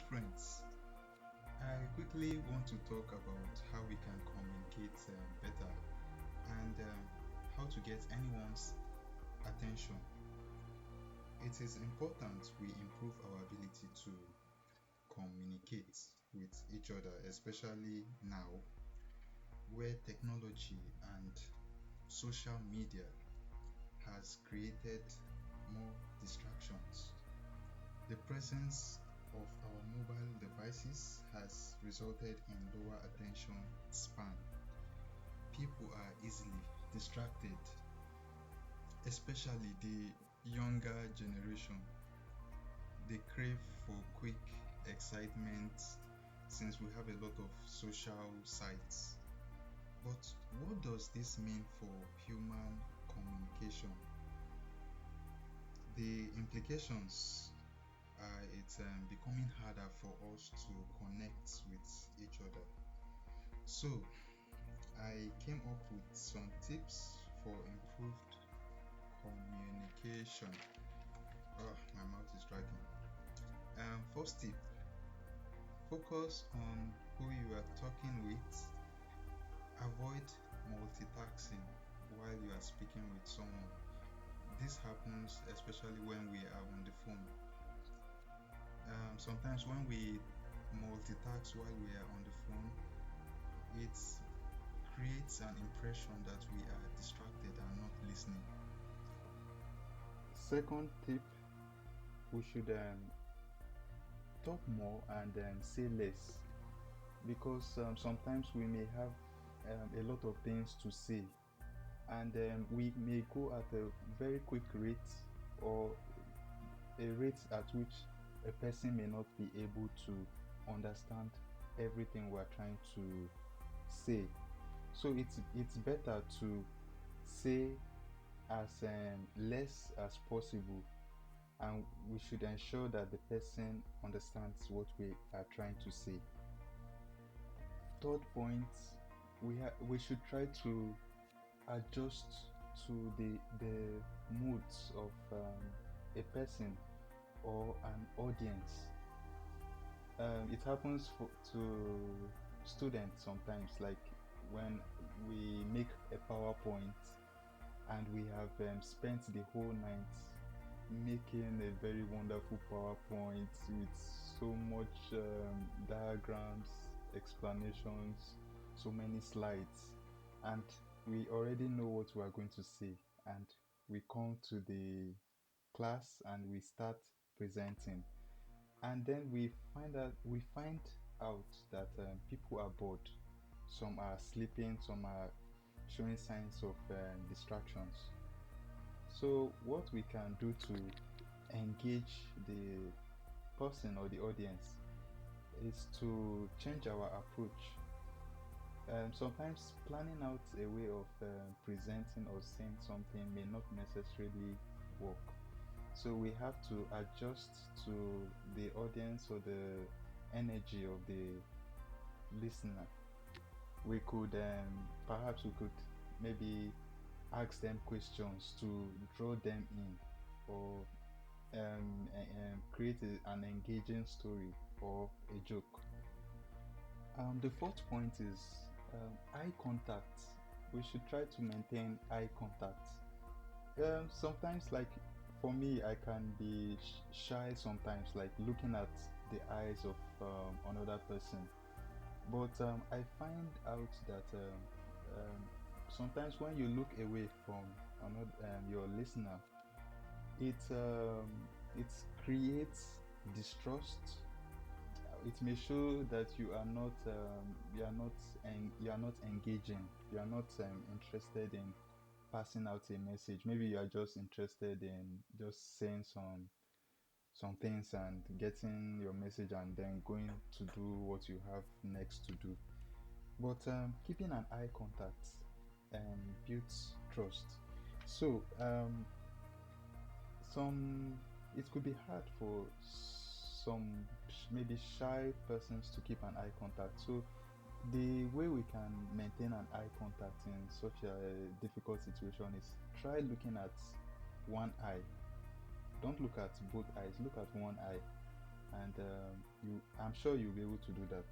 good friends. I quickly want to talk about how we can communicate better and how to get anyone's attention. It is important we improve our ability to communicate with each other, especially now where technology and social media has created more distractions. The presence of our mobile devices has resulted in lower attention span. People are easily distracted, especially the younger generation. They crave for quick excitement since we have a lot of social sites. But what does this mean for human communication? The implications are it's becoming harder for us to connect with each other. So, I came up with some tips for improved communication. Oh, my mouth is dragging. First tip, focus on who you are talking with. Avoid multitasking while you are speaking with someone. This happens especially when we are on the phone. Sometimes when we multitask while we are on the phone, it creates an impression that we are distracted and not listening. Second tip, we should talk more and say less because sometimes we may have a lot of things to say and we may go at a very quick rate or a rate at which a person may not be able to understand everything we're trying to say. So it's better to say as less as possible, and we should ensure that the person understands what we are trying to say. Third point, we should try to adjust to the moods of a person or an audience. It happens to students sometimes, like when we make a PowerPoint and we have spent the whole night making a very wonderful PowerPoint with so much diagrams, explanations, so many slides, and we already know what we are going to say, and we come to the class and we start presenting, and then we find out that people are bored. Some are sleeping, some are showing signs of distractions. So what we can do to engage the person or the audience is to change our approach. Sometimes planning out a way of presenting or saying something may not necessarily work. So we have to adjust to the audience or the energy of the listener. We could perhaps we could maybe ask them questions to draw them in, or create an engaging story or a joke. The fourth point is eye contact. We should try to maintain eye contact. Sometimes, like for me, I can be shy sometimes, like looking at the eyes of another person. But I find out that sometimes when you look away from your listener, it creates distrust. It may show that you are not engaging, you are not interested in passing out a message. Maybe you are just interested in just saying some things and getting your message and then going to do what you have next to do. But keeping an eye contact builds trust. So some it could be hard for some maybe shy persons to keep an eye contact. So the way we can maintain an eye contact in such a difficult situation is try looking at one eye. Don't look at both eyes, look at one eye. and I'm sure you'll be able to do that.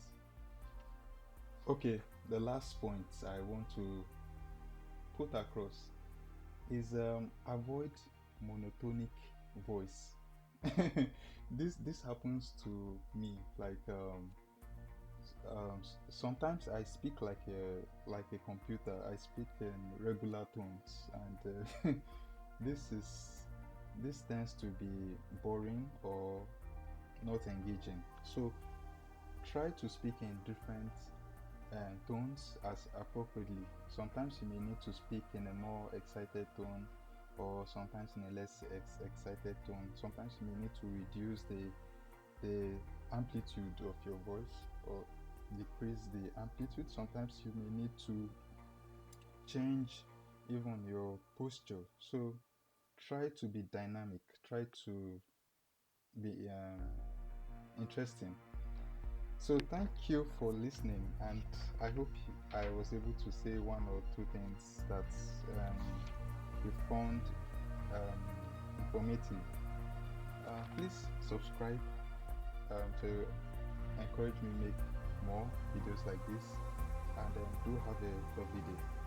Okay, the last point I want to put across is avoid monotonic voice. This happens to me, like sometimes I speak like a computer. I speak in regular tones, and this tends to be boring or not engaging. So try to speak in different tones as appropriately. Sometimes you may need to speak in a more excited tone, or sometimes in a less excited tone. Sometimes you may need to reduce the amplitude of your voice or decrease the amplitude. Sometimes you may need to change even your posture. So try to be dynamic, try to be interesting. So thank you for listening, and I hope I was able to say one or two things that you found informative. Please subscribe to encourage me make more videos like this, and do have a lovely day.